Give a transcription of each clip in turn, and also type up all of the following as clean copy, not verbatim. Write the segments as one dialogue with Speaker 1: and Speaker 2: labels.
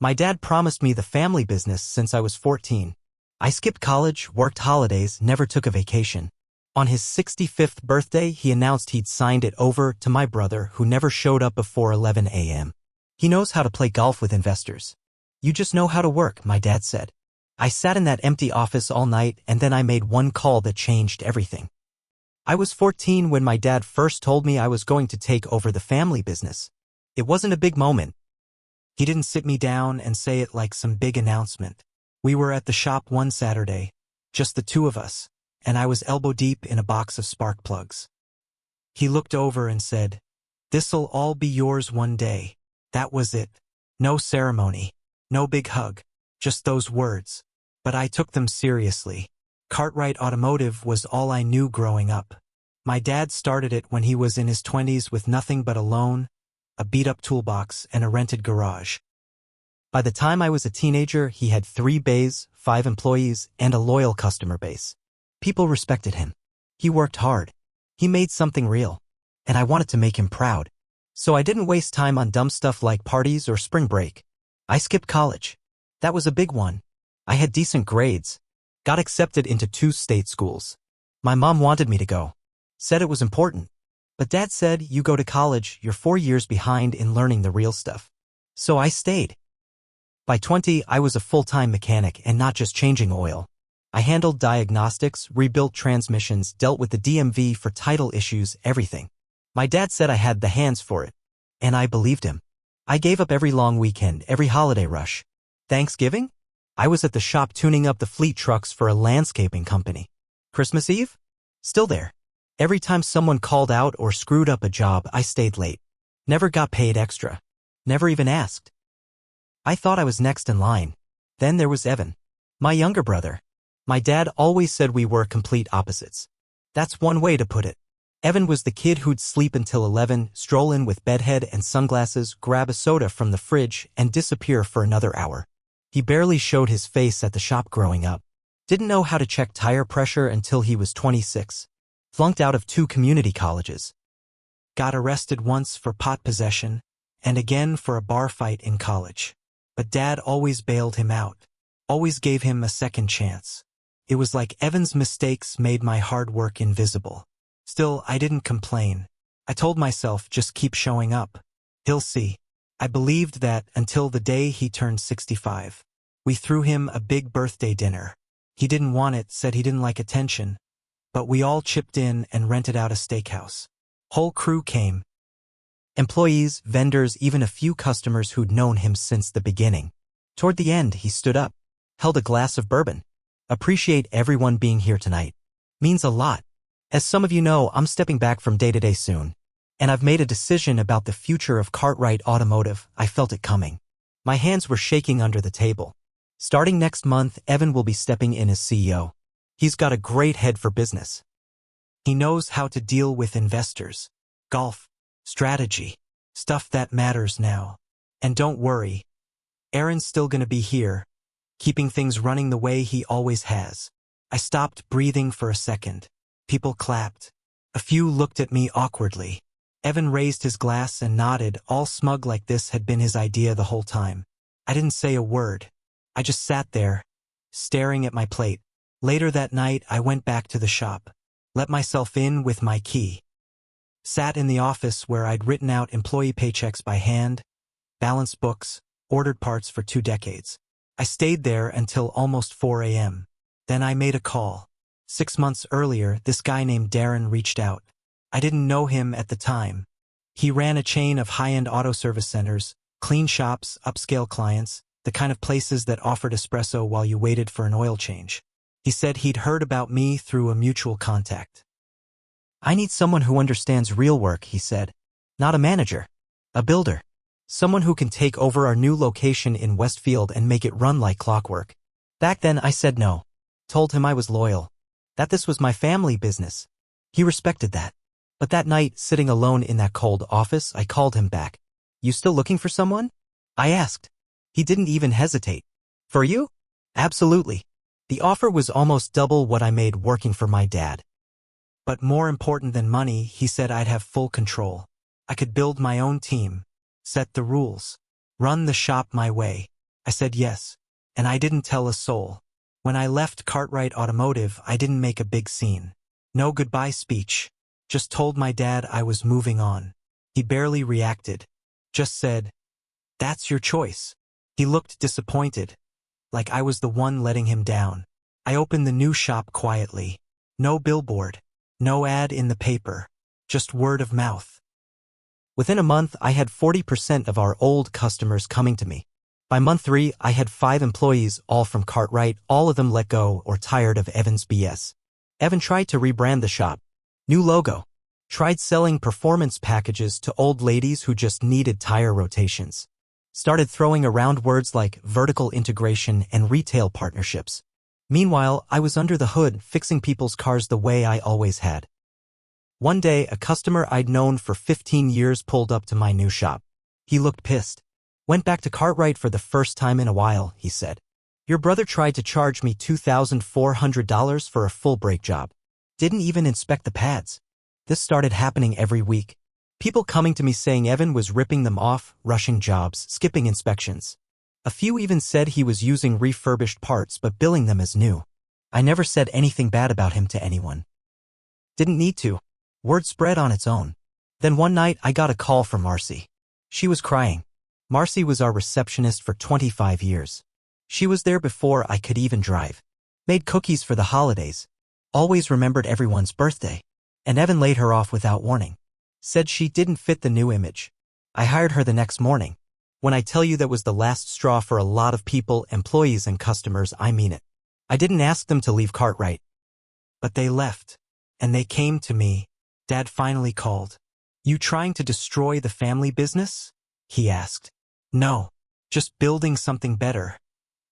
Speaker 1: My dad promised me the family business since I was 14. I skipped college, worked holidays, never took a vacation. On his 65th birthday, he announced he'd signed it over to my brother, who never showed up before 11 a.m. He knows how to play golf with investors. You just know how to work, my dad said. I sat in that empty office all night, and then I made one call that changed everything. I was 14 when my dad first told me I was going to take over the family business. It wasn't a big moment. He didn't sit me down and say it like some big announcement. We were at the shop one Saturday, just the two of us, and I was elbow deep in a box of spark plugs. He looked over and said, "This'll all be yours one day." That was it. No ceremony, no big hug, just those words. But I took them seriously. Cartwright Automotive was all I knew growing up. My dad started it when he was in his 20s with nothing but a loan, a beat-up toolbox, and a rented garage. By the time I was a teenager, he had 3 bays, 5 employees, and a loyal customer base. People respected him. He worked hard. He made something real. And I wanted to make him proud. So I didn't waste time on dumb stuff like parties or spring break. I skipped college. That was a big one. I had decent grades. Got accepted into 2 state schools. My mom wanted me to go. Said it was important. But Dad said, "You go to college, you're 4 years behind in learning the real stuff." So I stayed. By 20, I was a full-time mechanic and not just changing oil. I handled diagnostics, rebuilt transmissions, dealt with the DMV for title issues, everything. My dad said I had the hands for it. And I believed him. I gave up every long weekend, every holiday rush. Thanksgiving? I was at the shop tuning up the fleet trucks for a landscaping company. Christmas Eve? Still there. Every time someone called out or screwed up a job, I stayed late. Never got paid extra. Never even asked. I thought I was next in line. Then there was Evan, my younger brother. My dad always said we were complete opposites. That's one way to put it. Evan was the kid who'd sleep until 11, stroll in with bedhead and sunglasses, grab a soda from the fridge, and disappear for another hour. He barely showed his face at the shop growing up. Didn't know how to check tire pressure until he was 26. Flunked out of 2 community colleges. Got arrested once for pot possession, and again for a bar fight in college. But Dad always bailed him out. Always gave him a second chance. It was like Evan's mistakes made my hard work invisible. Still, I didn't complain. I told myself, just keep showing up. He'll see. I believed that until the day he turned 65. We threw him a big birthday dinner. He didn't want it, said he didn't like attention. But we all chipped in and rented out a steakhouse. Whole crew came. Employees, vendors, even a few customers who'd known him since the beginning. Toward the end, he stood up, held a glass of bourbon. "Appreciate everyone being here tonight. Means a lot. As some of you know, I'm stepping back from day-to-day soon. And I've made a decision about the future of Cartwright Automotive. I felt it coming. My hands were shaking under the table. Starting next month, Evan will be stepping in as CEO. He's got a great head for business. He knows how to deal with investors, golf, strategy, stuff that matters now. And don't worry, Aaron's still gonna be here, keeping things running the way he always has." I stopped breathing for a second. People clapped. A few looked at me awkwardly. Evan raised his glass and nodded, all smug like this had been his idea the whole time. I didn't say a word. I just sat there, staring at my plate. Later that night, I went back to the shop, let myself in with my key. Sat in the office where I'd written out employee paychecks by hand, balanced books, ordered parts for 2 decades. I stayed there until almost 4 a.m. Then I made a call. 6 months earlier, this guy named Darren reached out. I didn't know him at the time. He ran a chain of high-end auto service centers, clean shops, upscale clients, the kind of places that offered espresso while you waited for an oil change. He said he'd heard about me through a mutual contact. "I need someone who understands real work," he said. "Not a manager. A builder. Someone who can take over our new location in Westfield and make it run like clockwork." Back then I said no. Told him I was loyal. That this was my family business. He respected that. But that night, sitting alone in that cold office, I called him back. "You still looking for someone?" I asked. He didn't even hesitate. "For you?" "Absolutely." The offer was almost double what I made working for my dad. But more important than money, he said I'd have full control. I could build my own team, set the rules, run the shop my way. I said yes, and I didn't tell a soul. When I left Cartwright Automotive, I didn't make a big scene. No goodbye speech. Just told my dad I was moving on. He barely reacted. Just said, "That's your choice." He looked disappointed, like I was the one letting him down. I opened the new shop quietly. No billboard. No ad in the paper. Just word of mouth. Within a month, I had 40% of our old customers coming to me. By month 3, I had 5 employees, all from Cartwright, all of them let go or tired of Evan's BS. Evan tried to rebrand the shop. New logo. Tried selling performance packages to old ladies who just needed tire rotations. Started throwing around words like vertical integration and retail partnerships. Meanwhile, I was under the hood fixing people's cars the way I always had. One day, a customer I'd known for 15 years pulled up to my new shop. He looked pissed. "Went back to Cartwright for the first time in a while," he said. "Your brother tried to charge me $2,400 for a full brake job. Didn't even inspect the pads." This started happening every week. People coming to me saying Evan was ripping them off, rushing jobs, skipping inspections. A few even said he was using refurbished parts but billing them as new. I never said anything bad about him to anyone. Didn't need to. Word spread on its own. Then one night I got a call from Marcy. She was crying. Marcy was our receptionist for 25 years. She was there before I could even drive. Made cookies for the holidays. Always remembered everyone's birthday. And Evan laid her off without warning. Said she didn't fit the new image. I hired her the next morning. When I tell you that was the last straw for a lot of people, employees and customers, I mean it. I didn't ask them to leave Cartwright. But they left. And they came to me. Dad finally called. "You trying to destroy the family business?" he asked. "No. Just building something better."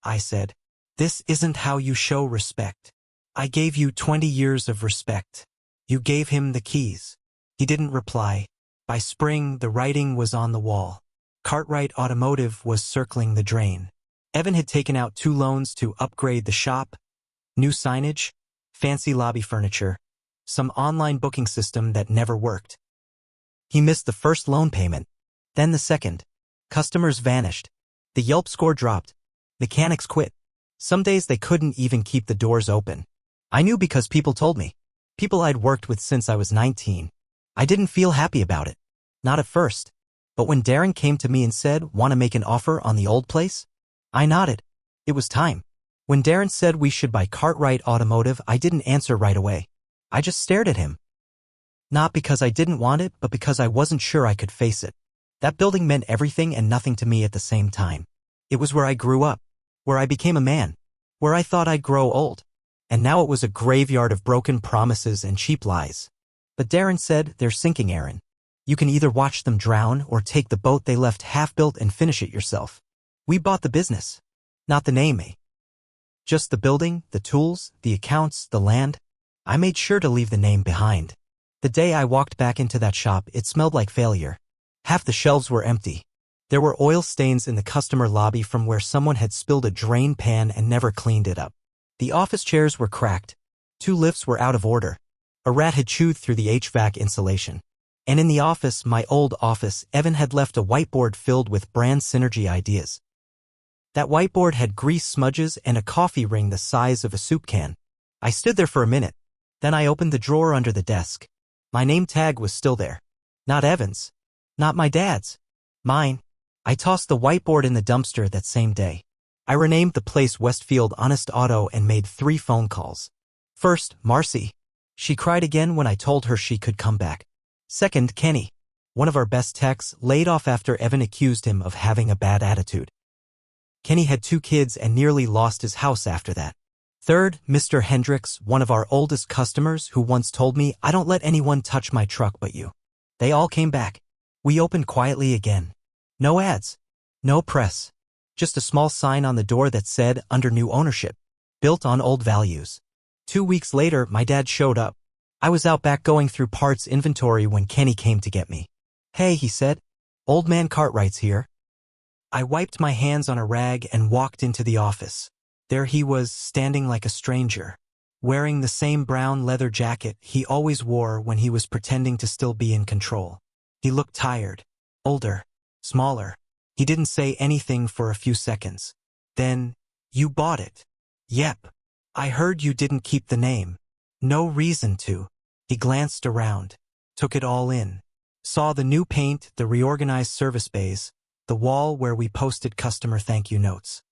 Speaker 1: I said, "This isn't how you show respect. I gave you 20 years of respect. You gave him the keys." He didn't reply. By spring, the writing was on the wall. Cartwright Automotive was circling the drain. Evan had taken out 2 loans to upgrade the shop, new signage, fancy lobby furniture, some online booking system that never worked. He missed the first loan payment, then the second. Customers vanished. The Yelp score dropped. Mechanics quit. Some days they couldn't even keep the doors open. I knew because people told me. People I'd worked with since I was 19. I didn't feel happy about it. Not at first. But when Darren came to me and said, "Want to make an offer on the old place?" I nodded. It was time. When Darren said we should buy Cartwright Automotive, I didn't answer right away. I just stared at him. Not because I didn't want it, but because I wasn't sure I could face it. That building meant everything and nothing to me at the same time. It was where I grew up, where I became a man, where I thought I'd grow old. And now it was a graveyard of broken promises and cheap lies. But Darren said, "They're sinking, Aaron. You can either watch them drown or take the boat they left half-built and finish it yourself." We bought the business, not the name, just the building, the tools, the accounts, the land. I made sure to leave the name behind. The day I walked back into that shop, it smelled like failure. Half the shelves were empty. There were oil stains in the customer lobby from where someone had spilled a drain pan and never cleaned it up. The office chairs were cracked. 2 lifts were out of order. A rat had chewed through the HVAC insulation. And in the office, my old office, Evan had left a whiteboard filled with brand synergy ideas. That whiteboard had grease smudges and a coffee ring the size of a soup can. I stood there for a minute. Then I opened the drawer under the desk. My name tag was still there. Not Evan's. Not my dad's. Mine. I tossed the whiteboard in the dumpster that same day. I renamed the place Westfield Honest Auto and made 3 phone calls. First, Marcy. She cried again when I told her she could come back. Second, Kenny. One of our best techs, laid off after Evan accused him of having a bad attitude. Kenny had 2 kids and nearly lost his house after that. Third, Mr. Hendricks, one of our oldest customers who once told me, "I don't let anyone touch my truck but you." They all came back. We opened quietly again. No ads. No press. Just a small sign on the door that said, "Under new ownership." Built on old values. 2 weeks later, my dad showed up. I was out back going through parts inventory when Kenny came to get me. "Hey," he said. "Old man Cartwright's here." I wiped my hands on a rag and walked into the office. There he was, standing like a stranger, wearing the same brown leather jacket he always wore when he was pretending to still be in control. He looked tired, older, smaller. He didn't say anything for a few seconds. Then, you bought it. Yep. I heard you didn't keep the name. No reason to. He glanced around, took it all in. Saw the new paint, the reorganized service bays, the wall where we posted customer thank you notes.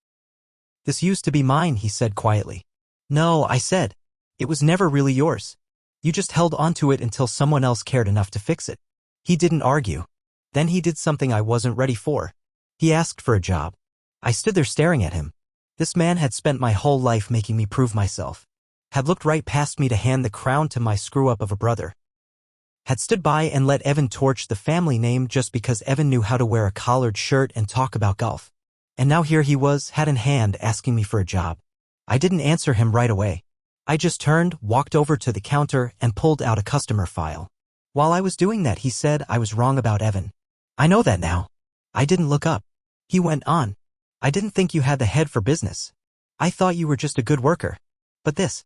Speaker 1: This used to be mine, he said quietly. No, I said. It was never really yours. You just held onto it until someone else cared enough to fix it. He didn't argue. Then he did something I wasn't ready for. He asked for a job. I stood there staring at him. This man had spent my whole life making me prove myself. Had looked right past me to hand the crown to my screw-up of a brother. Had stood by and let Evan torch the family name just because Evan knew how to wear a collared shirt and talk about golf. And now here he was, hat in hand, asking me for a job. I didn't answer him right away. I just turned, walked over to the counter, and pulled out a customer file. While I was doing that, he said I was wrong about Evan. I know that now. I didn't look up. He went on. I didn't think you had the head for business. I thought you were just a good worker. But this.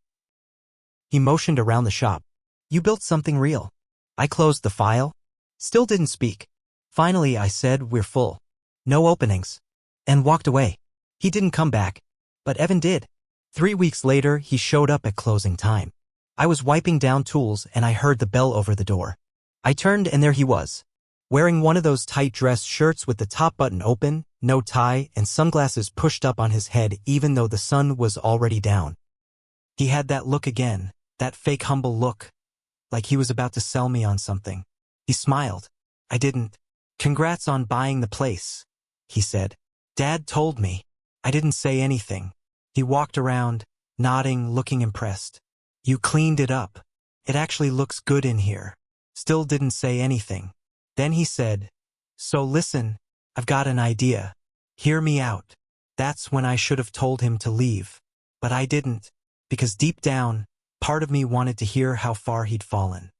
Speaker 1: He motioned around the shop. You built something real. I closed the file. Still didn't speak. Finally, I said, we're full. No openings. And walked away. He didn't come back. But Evan did. 3 weeks later, he showed up at closing time. I was wiping down tools and I heard the bell over the door. I turned and there he was. Wearing one of those tight dress shirts with the top button open, no tie, and sunglasses pushed up on his head even though the sun was already down. He had that look again, that fake humble look. Like he was about to sell me on something. He smiled. I didn't. Congrats on buying the place, he said. Dad told me. I didn't say anything. He walked around, nodding, looking impressed. You cleaned it up. It actually looks good in here. Still didn't say anything. Then he said, so listen, I've got an idea. Hear me out. That's when I should have told him to leave. But I didn't, because deep down, part of me wanted to hear how far he'd fallen.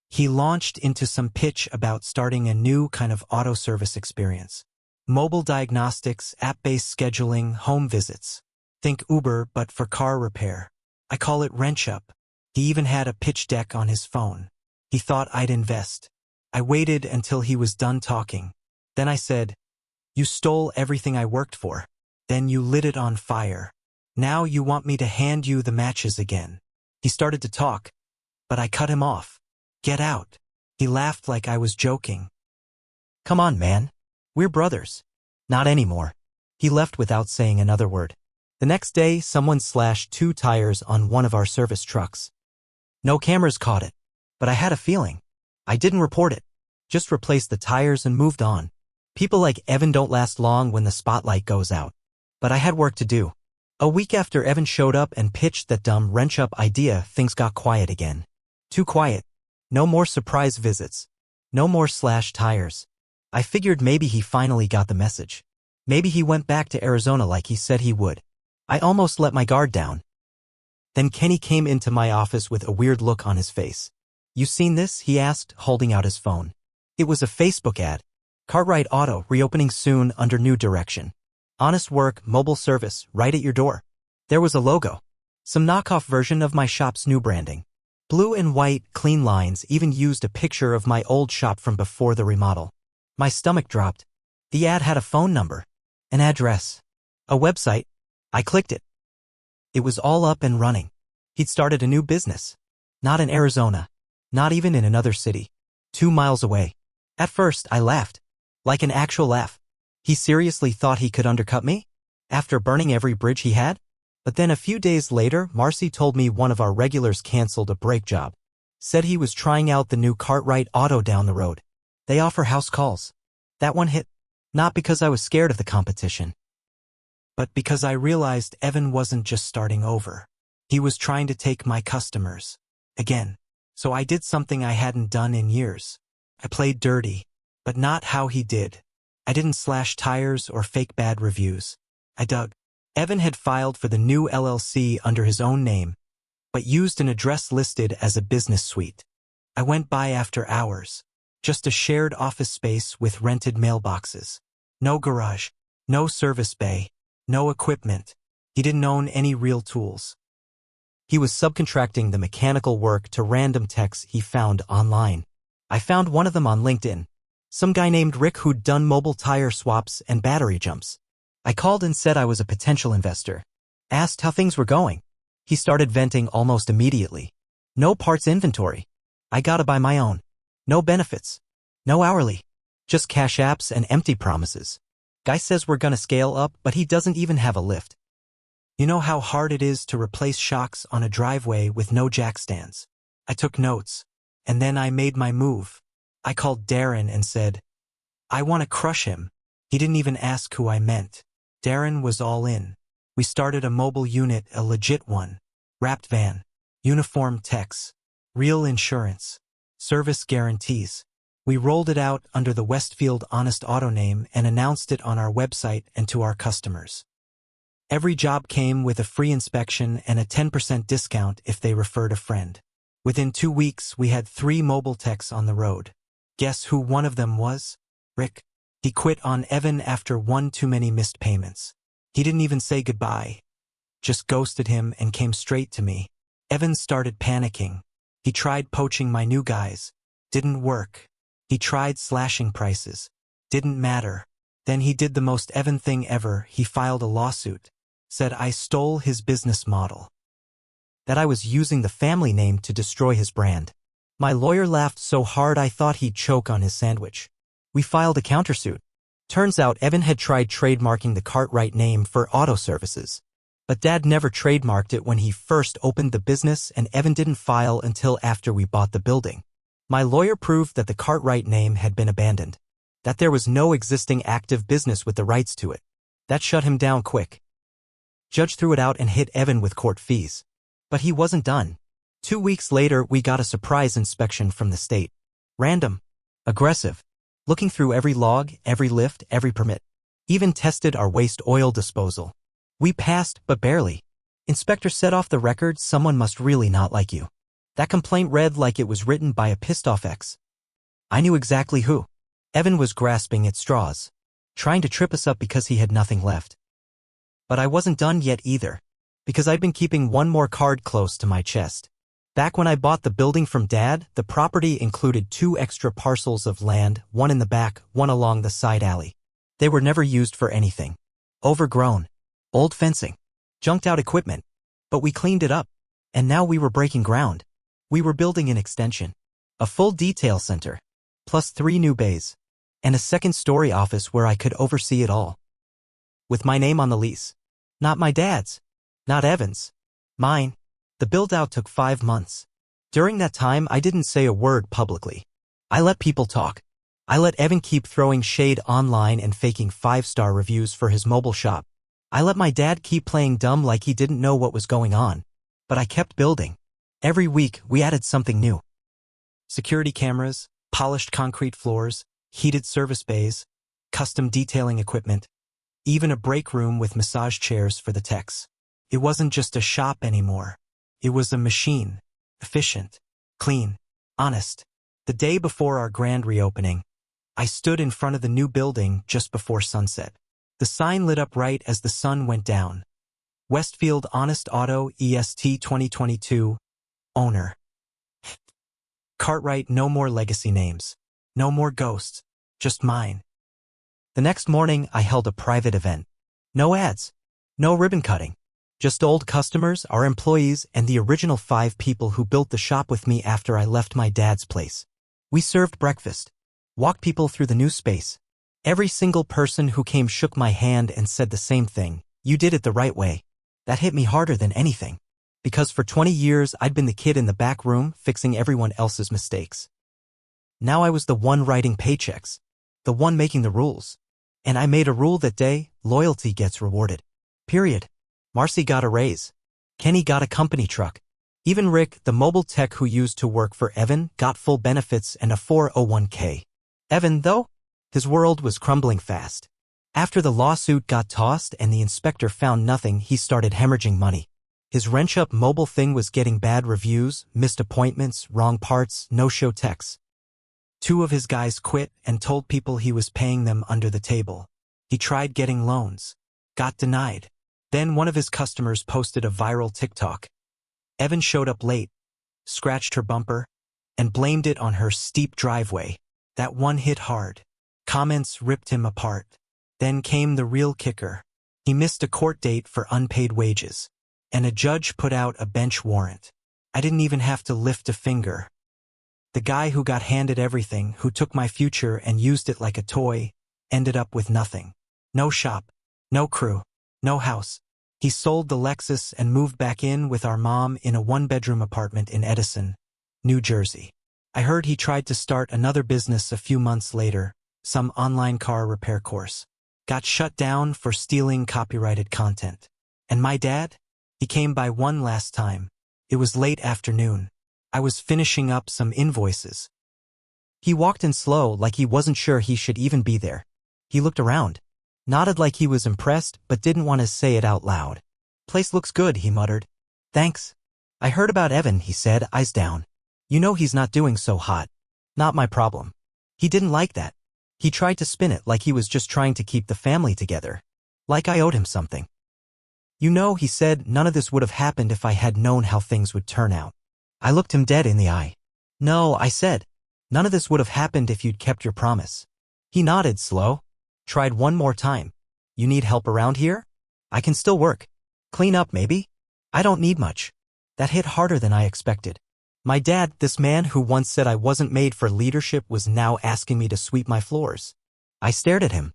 Speaker 1: He launched into some pitch about starting a new kind of auto service experience. Mobile diagnostics, app-based scheduling, home visits. Think Uber, but for car repair. I call it Wrench Up. He even had a pitch deck on his phone. He thought I'd invest. I waited until he was done talking. Then I said, you stole everything I worked for. Then you lit it on fire. Now you want me to hand you the matches again. He started to talk, but I cut him off. Get out. He laughed like I was joking. Come on, man. We're brothers. Not anymore. He left without saying another word. The next day, someone slashed 2 tires on one of our service trucks. No cameras caught it, but I had a feeling. I didn't report it. Just replaced the tires and moved on. People like Evan don't last long when the spotlight goes out. But I had work to do. A week after Evan showed up and pitched that dumb wrench-up idea, things got quiet again. Too quiet. No more surprise visits. No more slashed tires. I figured maybe he finally got the message. Maybe he went back to Arizona like he said he would. I almost let my guard down. Then Kenny came into my office with a weird look on his face. You seen this? He asked, holding out his phone. It was a Facebook ad. Cartwright Auto, reopening soon under new direction. Honest work, mobile service, right at your door. There was a logo. Some knockoff version of my shop's new branding. Blue and white, clean lines, even used a picture of my old shop from before the remodel. My stomach dropped. The ad had a phone number, an address, a website. I clicked it. It was all up and running. He'd started a new business. Not in Arizona. Not even in another city. 2 miles away. At first, I laughed. Like an actual laugh. He seriously thought he could undercut me? After burning every bridge he had? But then a few days later, Marcy told me one of our regulars canceled a brake job. Said he was trying out the new Cartwright Auto down the road. They offer house calls. That one hit. Not because I was scared of the competition, but because I realized Evan wasn't just starting over. He was trying to take my customers. Again. So I did something I hadn't done in years. I played dirty, but not how he did. I didn't slash tires or fake bad reviews. I dug. Evan had filed for the new LLC under his own name, but used an address listed as a business suite. I went by after hours. Just a shared office space with rented mailboxes. No garage. No service bay. No equipment. He didn't own any real tools. He was subcontracting the mechanical work to random techs he found online. I found one of them on LinkedIn. Some guy named Rick who'd done mobile tire swaps and battery jumps. I called and said I was a potential investor. Asked how things were going. He started venting almost immediately. No parts inventory. I gotta buy my own. No benefits. No hourly. Just cash apps and empty promises. Guy says we're gonna scale up, but he doesn't even have a lift. You know how hard it is to replace shocks on a driveway with no jack stands. I took notes. And then I made my move. I called Darren and said, I want to crush him. He didn't even ask who I meant. Darren was all in. We started a mobile unit, a legit one. Wrapped van. Uniform techs. Real insurance. Service guarantees. We rolled it out under the Westfield Honest Auto name and announced it on our website and to our customers. Every job came with a free inspection and a 10% discount if they referred a friend. Within 2 weeks, we had 3 mobile techs on the road. Guess who one of them was? Rick. He quit on Evan after one too many missed payments. He didn't even say goodbye. Just ghosted him and came straight to me. Evan started panicking. He tried poaching my new guys. Didn't work. He tried slashing prices. Didn't matter. Then he did the most Evan thing ever. He filed a lawsuit. Said I stole his business model. That I was using the family name to destroy his brand. My lawyer laughed so hard I thought he'd choke on his sandwich. We filed a countersuit. Turns out Evan had tried trademarking the Cartwright name for auto services. But Dad never trademarked it when he first opened the business, and Evan didn't file until after we bought the building. My lawyer proved that the Cartwright name had been abandoned. That there was no existing active business with the rights to it. That shut him down quick. Judge threw it out and hit Evan with court fees. But he wasn't done. 2 weeks later, we got a surprise inspection from the state. Random. Aggressive. Looking through every log, every lift, every permit. Even tested our waste oil disposal. We passed, but barely. Inspector said off the record, someone must really not like you. That complaint read like it was written by a pissed-off ex. I knew exactly who. Evan was grasping at straws. Trying to trip us up because he had nothing left. But I wasn't done yet either. Because I'd been keeping one more card close to my chest. Back when I bought the building from Dad, the property included 2 extra parcels of land, one in the back, one along the side alley. They were never used for anything. Overgrown. Old fencing. Junked out equipment. But we cleaned it up. And now we were breaking ground. We were building an extension. A full detail center. Plus 3 new bays. And a second-story office where I could oversee it all. With my name on the lease. Not my dad's. Not Evan's. Mine. The build-out took 5 months. During that time, I didn't say a word publicly. I let people talk. I let Evan keep throwing shade online and faking 5-star reviews for his mobile shop. I let my dad keep playing dumb like he didn't know what was going on. But I kept building. Every week, we added something new. Security cameras, polished concrete floors, heated service bays, custom detailing equipment, even a break room with massage chairs for the techs. It wasn't just a shop anymore. It was a machine. Efficient. Clean. Honest. The day before our grand reopening, I stood in front of the new building just before sunset. The sign lit up right as the sun went down. Westfield Honest Auto EST 2022. Owner. Cartwright, no more legacy names. No more ghosts. Just mine. The next morning, I held a private event. No ads. No ribbon cutting. Just old customers, our employees, and the original 5 people who built the shop with me after I left my dad's place. We served breakfast. Walked people through the new space. Every single person who came shook my hand and said the same thing. You did it the right way. That hit me harder than anything. Because for 20 years, I'd been the kid in the back room fixing everyone else's mistakes. Now I was the one writing paychecks. The one making the rules. And I made a rule that day, loyalty gets rewarded. Period. Marcy got a raise. Kenny got a company truck. Even Rick, the mobile tech who used to work for Evan, got full benefits and a 401k. Evan, though, his world was crumbling fast. After the lawsuit got tossed and the inspector found nothing, he started hemorrhaging money. His wrench-up mobile thing was getting bad reviews, missed appointments, wrong parts, no-show techs. 2 of his guys quit and told people he was paying them under the table. He tried getting loans. Got denied. Then one of his customers posted a viral TikTok. Evan showed up late, scratched her bumper, and blamed it on her steep driveway. That one hit hard. Comments ripped him apart. Then came the real kicker. He missed a court date for unpaid wages, and a judge put out a bench warrant. I didn't even have to lift a finger. The guy who got handed everything, who took my future and used it like a toy, ended up with nothing. No shop, no crew, no house. He sold the Lexus and moved back in with our mom in a one-bedroom apartment in Edison, New Jersey. I heard he tried to start another business a few months later, some online car repair course. Got shut down for stealing copyrighted content. And my dad? He came by one last time. It was late afternoon. I was finishing up some invoices. He walked in slow, like he wasn't sure he should even be there. He looked around, nodded like he was impressed, but didn't want to say it out loud. "Place looks good," he muttered. "Thanks." "I heard about Evan," he said, eyes down. "You know he's not doing so hot." "Not my problem." He didn't like that. He tried to spin it like he was just trying to keep the family together. Like I owed him something. "You know," he said, "none of this would have happened if I had known how things would turn out." I looked him dead in the eye. "No," I said. "None of this would have happened if you'd kept your promise." He nodded, slow. Tried one more time. "You need help around here? I can still work. Clean up, maybe? I don't need much." That hit harder than I expected. My dad, this man who once said I wasn't made for leadership, was now asking me to sweep my floors. I stared at him.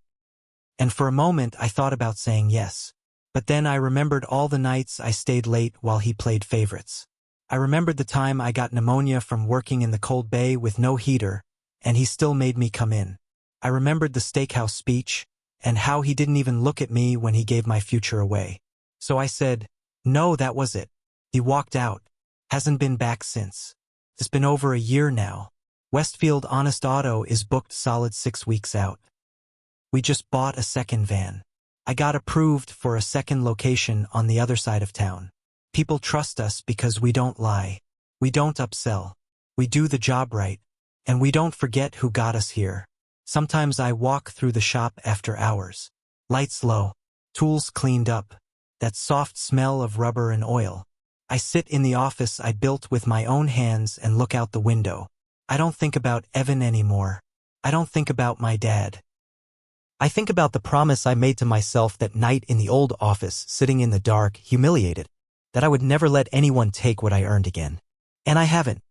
Speaker 1: And for a moment I thought about saying yes. But then I remembered all the nights I stayed late while he played favorites. I remembered the time I got pneumonia from working in the cold bay with no heater, and he still made me come in. I remembered the steakhouse speech, and how he didn't even look at me when he gave my future away. So I said, "No, that was it." He walked out. Hasn't been back since. It's been over a year now. Westfield Honest Auto is booked solid 6 weeks out. We just bought a second van. I got approved for a second location on the other side of town. People trust us because we don't lie. We don't upsell. We do the job right. And we don't forget who got us here. Sometimes I walk through the shop after hours. Lights low. Tools cleaned up. That soft smell of rubber and oil. I sit in the office I built with my own hands and look out the window. I don't think about Evan anymore. I don't think about my dad. I think about the promise I made to myself that night in the old office, sitting in the dark, humiliated, that I would never let anyone take what I earned again. And I haven't.